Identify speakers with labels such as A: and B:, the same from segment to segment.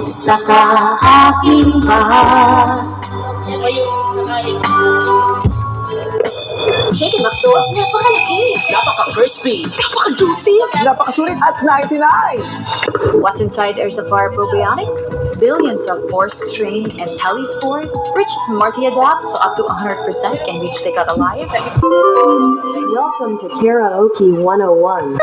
A: Kumusta ka, aking mahal?
B: Chicken McDo, napakalaki,
A: Napaka-crispy,
B: napaka-juicy.
C: Napakasulit at 99!
B: What's inside our Safari probiotics? Billions of pore-strain and telespores, which smartly adapt so up to 100% can reach take out alive.
D: Welcome to Karaoke 101.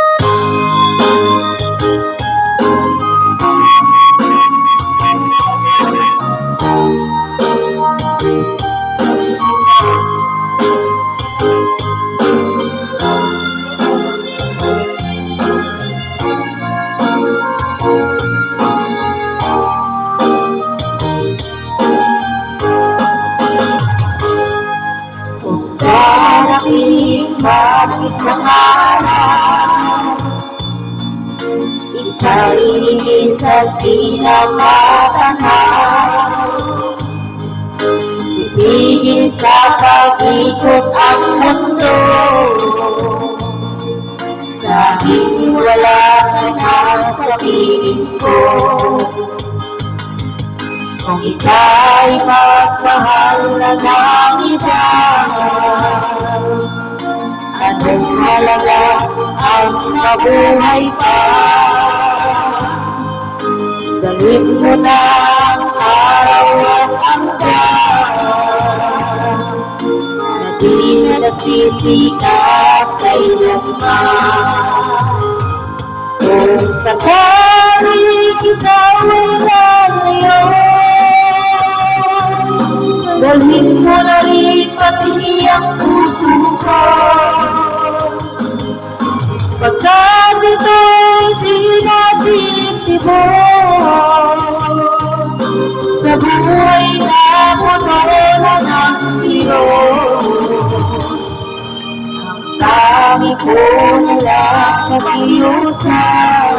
A: darating ang isang araw, ika'y linis at di na matanaw. Titigil sa pag-ikot ang mundo, dahil wala ka na sa piling ko. Kung ika'y magmahal na ng iba, anong halaga ang mabuhay pa? Dalhin mo na ang araw at hanggan, na di nasisikap kailanman. Kung sakaling ikaw ay ngayon, dalhin mo na rin pati ang puso ko. Pagkat ito'y di natin tibok, sa buhay na puno na ng Diyos. Ang dami ko nalang nakiusap,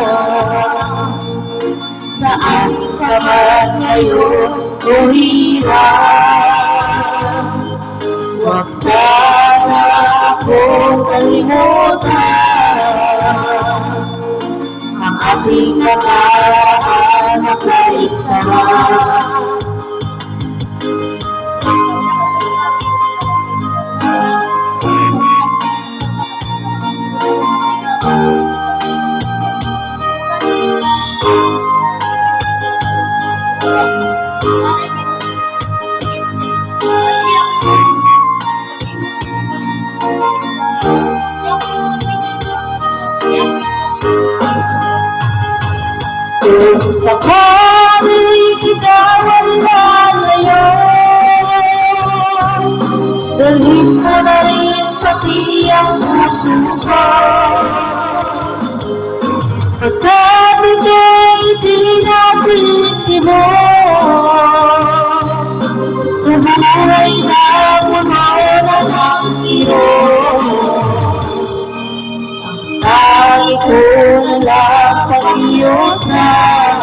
A: saan ka man ngayon o hirap. Huwag sana akong kalimutan ang ating nakaraan na kaisarap. Kung sakaling ikaw ay lalayon, dalhin mo na rin pati ang puso ko. Pagkat ito'y di natin tibok, sa buhay na puno na ng Diyos. Ang tayo ko nalang pag-iusan,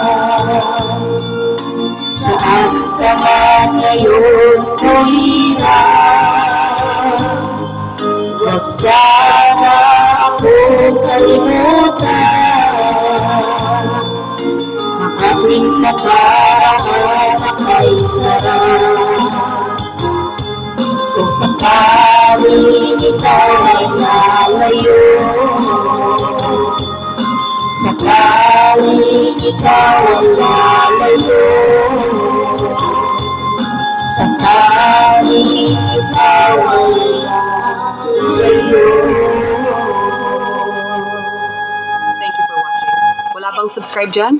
A: saan ka man ngayon o hirap. Huwag sana akong kalimutan ang ating nakaraan na may sarap. Kung sakaling ikaw ay lalayo, sakaling ikaw ay lalayo, sakaling ikaw ay lalayo.
D: Thank you for watching. Wala bang subscribe dyan?